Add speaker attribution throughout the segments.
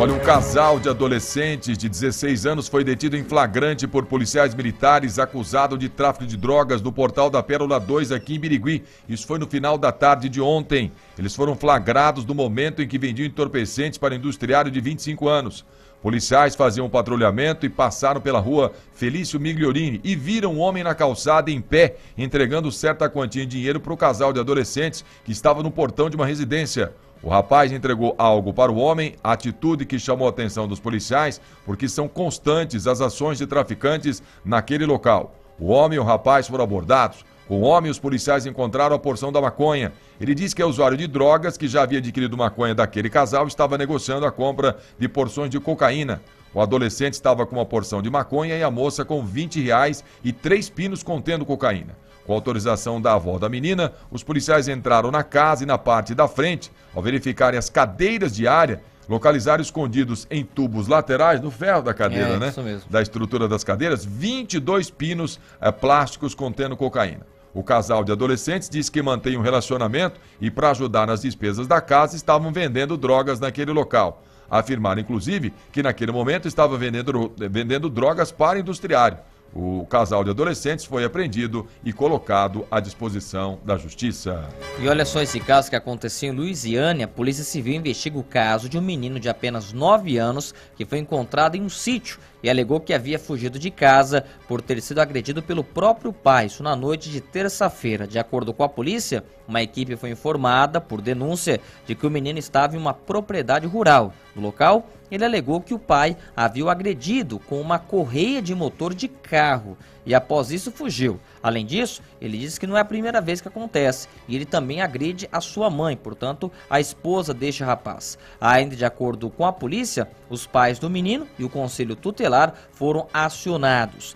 Speaker 1: Olha, um casal de adolescentes de 16 anos foi detido em flagrante por policiais militares acusado de tráfico de drogas no Portal da Pérola 2 aqui em Birigui. Isso foi no final da tarde de ontem. Eles foram flagrados no momento em que vendiam entorpecentes para um industriário de 25 anos. Policiais faziam um patrulhamento e passaram pela rua Felício Migliorini e viram um homem na calçada em pé, entregando certa quantia de dinheiro para o casal de adolescentes que estava no portão de uma residência. O rapaz entregou algo para o homem, atitude que chamou a atenção dos policiais, porque são constantes as ações de traficantes naquele local. O homem e o rapaz foram abordados. Com o homem, os policiais encontraram a porção da maconha. Ele disse que é usuário de drogas, que já havia adquirido maconha daquele casal e estava negociando a compra de porções de cocaína. O adolescente estava com uma porção de maconha e a moça com R$20 e 3 pinos contendo cocaína. Com autorização da avó da menina, os policiais entraram na casa e na parte da frente, ao verificarem as cadeiras de área, localizaram escondidos em tubos laterais, no ferro da cadeira, né?
Speaker 2: Isso mesmo.
Speaker 1: Da estrutura das cadeiras, 22 pinos plásticos contendo cocaína. O casal de adolescentes disse que mantém um relacionamento e, para ajudar nas despesas da casa, estavam vendendo drogas naquele local. Afirmaram, inclusive, que naquele momento estava vendendo drogas para industriário. O casal de adolescentes foi apreendido e colocado à disposição da justiça.
Speaker 2: E olha só esse caso que aconteceu em Luisiânia. A Polícia Civil investiga o caso de um menino de apenas 9 anos que foi encontrado em um sítio e alegou que havia fugido de casa por ter sido agredido pelo próprio pai, isso na noite de terça-feira. De acordo com a polícia, uma equipe foi informada por denúncia de que o menino estava em uma propriedade rural. No local, ele alegou que o pai havia o agredido com uma correia de motor de carro e após isso fugiu. Além disso, ele disse que não é a primeira vez que acontece e ele também agride a sua mãe, portanto, a esposa deste rapaz. Ainda de acordo com a polícia, os pais do menino e o conselho tutelar foram acionados.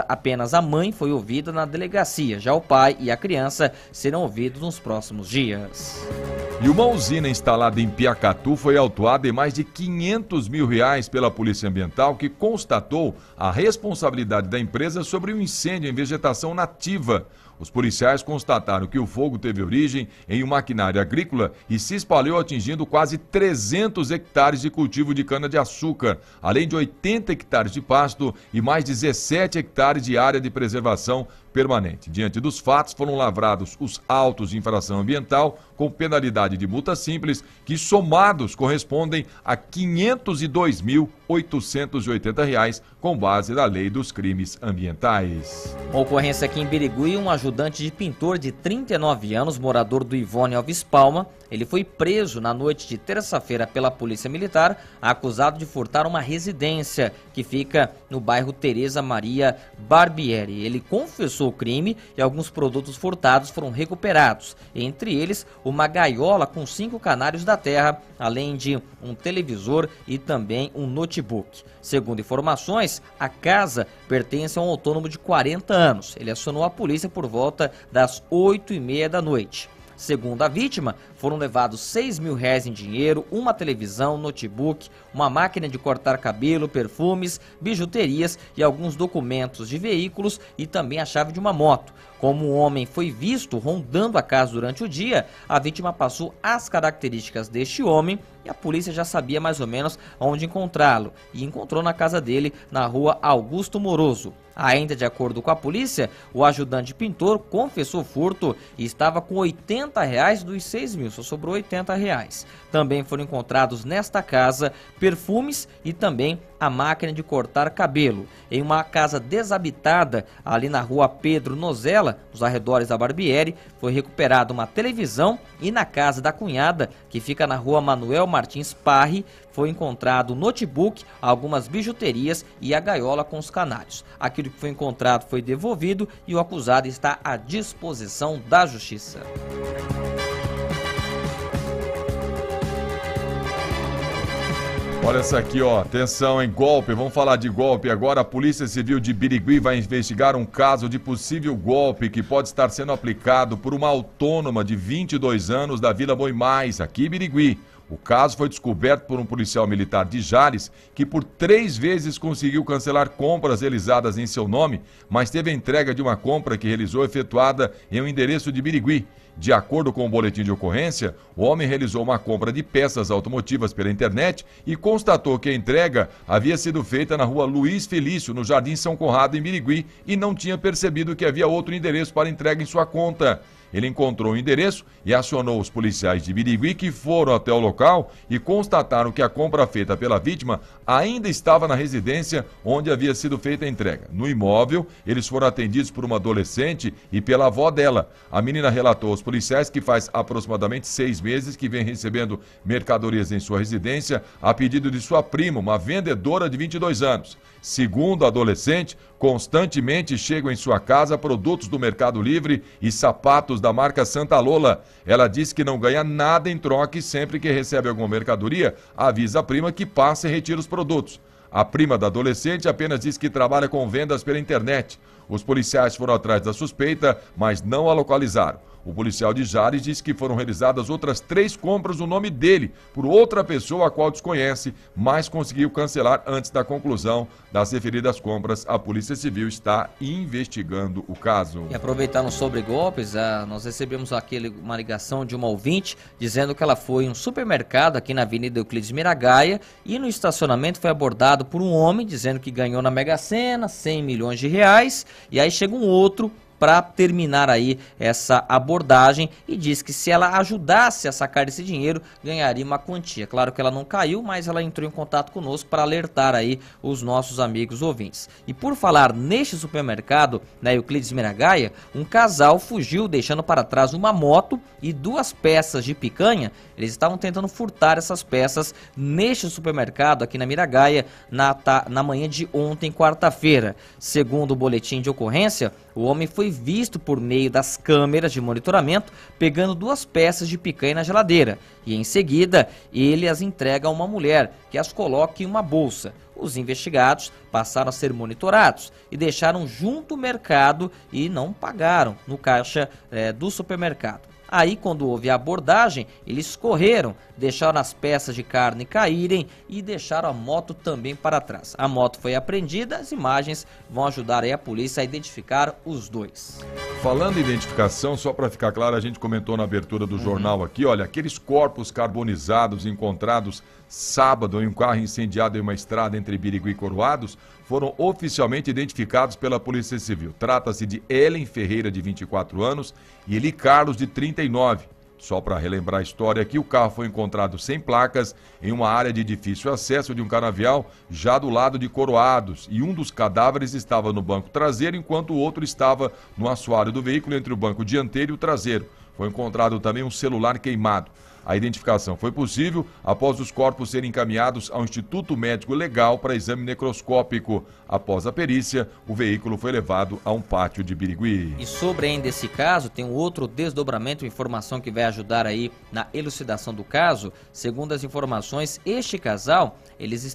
Speaker 2: Apenas a mãe foi ouvida na delegacia, já o pai e a criança serão ouvidos nos próximos dias.
Speaker 1: E uma usina instalada em Piacatu foi autuada em mais de R$500 mil pela Polícia Ambiental, que constatou a responsabilidade da empresa sobre um incêndio em vegetação nativa. Os policiais constataram que o fogo teve origem em um maquinário agrícola e se espalhou atingindo quase 300 hectares de cultivo de cana-de-açúcar, além de 80 hectares de pasto e mais 17 hectares de área de preservação permanente. Diante dos fatos, foram lavrados os autos de infração ambiental com penalidade de multa simples, que somados correspondem a R$ 502.880, com base na Lei dos Crimes Ambientais.
Speaker 2: Uma ocorrência aqui em Birigui, um ajudante de pintor de 39 anos, morador do Ivone Alves Palma, ele foi preso na noite de terça-feira pela Polícia Militar, acusado de furtar uma residência que fica no bairro Tereza Maria Barbieri. Ele confessou o crime e alguns produtos furtados foram recuperados, entre eles uma gaiola com 5 canários da terra, além de um televisor e também um notebook. Segundo informações, a casa pertence a um autônomo de 40 anos. Ele acionou a polícia por volta das 8h30 da noite. Segundo a vítima, foram levados R$6 mil em dinheiro, uma televisão, notebook, uma máquina de cortar cabelo, perfumes, bijuterias e alguns documentos de veículos e também a chave de uma moto. Como o homem foi visto rondando a casa durante o dia, a vítima passou as características deste homem e a polícia já sabia mais ou menos onde encontrá-lo e encontrou na casa dele na rua Augusto Moroso. Ainda de acordo com a polícia, o ajudante pintor confessou o furto e estava com R$80 dos R$6 mil, só sobrou R$80. Também foram encontrados nesta casa perfumes e também a máquina de cortar cabelo. Em uma casa desabitada ali na rua Pedro Nozella, nos arredores da Barbieri, foi recuperada uma televisão e na casa da cunhada, que fica na rua Manuel Martins Parri, foi encontrado notebook, algumas bijuterias e a gaiola com os canários. Aquilo que foi encontrado foi devolvido e o acusado está à disposição da justiça.
Speaker 1: Olha essa aqui, ó. Atenção, hein? Golpe. Vamos falar de golpe agora. A Polícia Civil de Birigui vai investigar um caso de possível golpe que pode estar sendo aplicado por uma autônoma de 22 anos da Vila Boimais, aqui em Birigui. O caso foi descoberto por um policial militar de Jales, que por 3 vezes conseguiu cancelar compras realizadas em seu nome, mas teve a entrega de uma compra que realizou efetuada em um endereço de Birigui. De acordo com o boletim de ocorrência, o homem realizou uma compra de peças automotivas pela internet e constatou que a entrega havia sido feita na rua Luiz Felício, no Jardim São Conrado, em Birigui, e não tinha percebido que havia outro endereço para entrega em sua conta. Ele encontrou o endereço e acionou os policiais de Birigui, que foram até o local e constataram que a compra feita pela vítima ainda estava na residência onde havia sido feita a entrega. No imóvel, eles foram atendidos por uma adolescente e pela avó dela. A menina relatou aos policiais que faz aproximadamente 6 meses que vem recebendo mercadorias em sua residência a pedido de sua prima, uma vendedora de 22 anos. Segundo a adolescente, constantemente chegam em sua casa produtos do Mercado Livre e sapatos da marca Santa Lola. Ela diz que não ganha nada em troca e sempre que recebe alguma mercadoria, avisa a prima que passa e retira os produtos. A prima da adolescente apenas diz que trabalha com vendas pela internet. Os policiais foram atrás da suspeita, mas não a localizaram. O policial de Jales disse que foram realizadas outras 3 compras no nome dele, por outra pessoa a qual desconhece, mas conseguiu cancelar antes da conclusão das referidas compras. A Polícia Civil está investigando o caso.
Speaker 2: E aproveitando sobre golpes, nós recebemos aqui uma ligação de uma ouvinte dizendo que ela foi em um supermercado aqui na Avenida Euclides Miragaia e no estacionamento foi abordado por um homem dizendo que ganhou na Mega Sena 100 milhões de reais e aí chega um outro para terminar aí essa abordagem e diz que se ela ajudasse a sacar esse dinheiro, ganharia uma quantia. Claro que ela não caiu, mas ela entrou em contato conosco para alertar aí os nossos amigos ouvintes. E por falar neste supermercado, na Euclides Miragaia, um casal fugiu deixando para trás uma moto e 2 peças de picanha. Eles estavam tentando furtar essas peças neste supermercado aqui na Miragaia na manhã de ontem, quarta-feira. Segundo o boletim de ocorrência, o homem foi visto por meio das câmeras de monitoramento pegando 2 peças de picanha na geladeira e em seguida ele as entrega a uma mulher que as coloca em uma bolsa. Os investigados passaram a ser monitorados e deixaram junto ao mercado e não pagaram no caixa do supermercado. Aí, quando houve a abordagem, eles correram, deixaram as peças de carne caírem e deixaram a moto também para trás. A moto foi apreendida, as imagens vão ajudar aí a polícia a identificar os 2.
Speaker 1: Falando em identificação, só para ficar claro, a gente comentou na abertura do jornal aqui, olha, aqueles corpos carbonizados encontrados sábado em um carro incendiado em uma estrada entre Birigui e Coroados foram oficialmente identificados pela Polícia Civil. Trata-se de Ellen Ferreira, de 24 anos, e Eli Carlos, de 39. Só para relembrar a história aqui, o carro foi encontrado sem placas em uma área de difícil acesso de um canavial já do lado de Coroados, e um dos cadáveres estava no banco traseiro, enquanto o outro estava no assoalho do veículo entre o banco dianteiro e o traseiro. Foi encontrado também um celular queimado. A identificação foi possível após os corpos serem encaminhados ao Instituto Médico Legal para exame necroscópico. Após a perícia, o veículo foi levado a um pátio de Birigui.
Speaker 2: E sobre ainda esse caso, tem um outro desdobramento, informação que vai ajudar aí na elucidação do caso. Segundo as informações, este casal, eles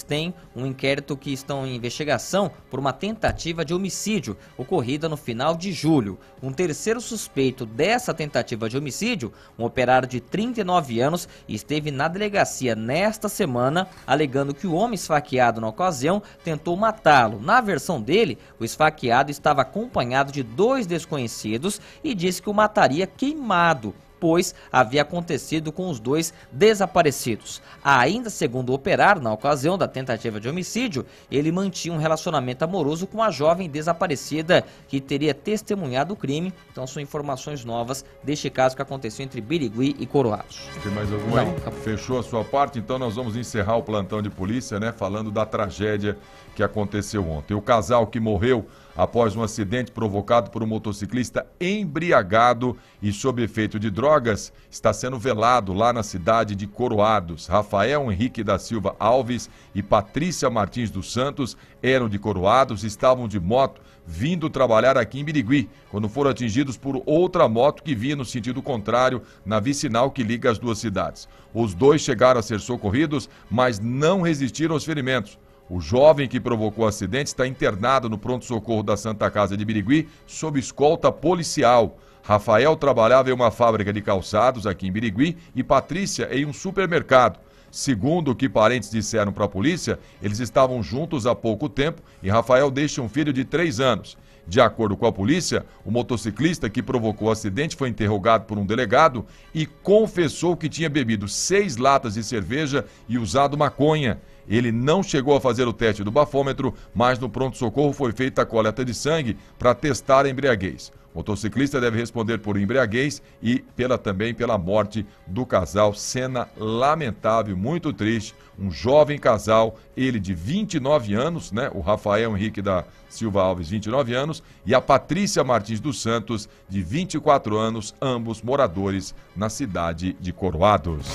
Speaker 2: têm um inquérito que estão em investigação por uma tentativa de homicídio ocorrida no final de julho. Um terceiro suspeito dessa tentativa de homicídio, um operário de 39 anos, esteve na delegacia nesta semana, alegando que o homem esfaqueado na ocasião tentou matá-lo. Na versão dele, o esfaqueado estava acompanhado de 2 desconhecidos e disse que o mataria queimado, pois havia acontecido com os 2 desaparecidos. Ainda segundo o operário, na ocasião da tentativa de homicídio, ele mantinha um relacionamento amoroso com a jovem desaparecida que teria testemunhado o crime. Então são informações novas deste caso que aconteceu entre Birigui e Coroados.
Speaker 1: Tem mais alguma aí? Fechou a sua parte? Então nós vamos encerrar o plantão de polícia, né? Falando da tragédia que aconteceu ontem. O casal que morreu após um acidente provocado por um motociclista embriagado e sob efeito de drogas está sendo velado lá na cidade de Coroados. Rafael Henrique da Silva Alves e Patrícia Martins dos Santos eram de Coroados, estavam de moto vindo trabalhar aqui em Birigui, quando foram atingidos por outra moto que vinha no sentido contrário na vicinal que liga as 2 cidades. Os 2 chegaram a ser socorridos, mas não resistiram aos ferimentos. O jovem que provocou o acidente está internado no pronto-socorro da Santa Casa de Birigui sob escolta policial. Rafael trabalhava em uma fábrica de calçados aqui em Birigui e Patrícia em um supermercado. Segundo o que parentes disseram para a polícia, eles estavam juntos há pouco tempo e Rafael deixa um filho de 3 anos. De acordo com a polícia, o motociclista que provocou o acidente foi interrogado por um delegado e confessou que tinha bebido 6 latas de cerveja e usado maconha. Ele não chegou a fazer o teste do bafômetro, mas no pronto-socorro foi feita a coleta de sangue para testar a embriaguez. O motociclista deve responder por embriaguez e também pela morte do casal. Cena lamentável, muito triste. Um jovem casal, ele de 29 anos, né? O Rafael Henrique da Silva Alves, 29 anos, e a Patrícia Martins dos Santos, de 24 anos, ambos moradores na cidade de Coroados.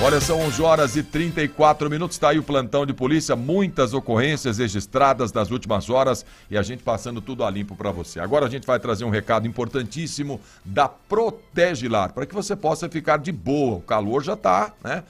Speaker 1: Olha, são 11 horas e 34 minutos, está aí o plantão de polícia, muitas ocorrências registradas nas últimas horas e a gente passando tudo a limpo para você. Agora a gente vai trazer um recado importantíssimo da Protegilar, para que você possa ficar de boa. O calor já está, né,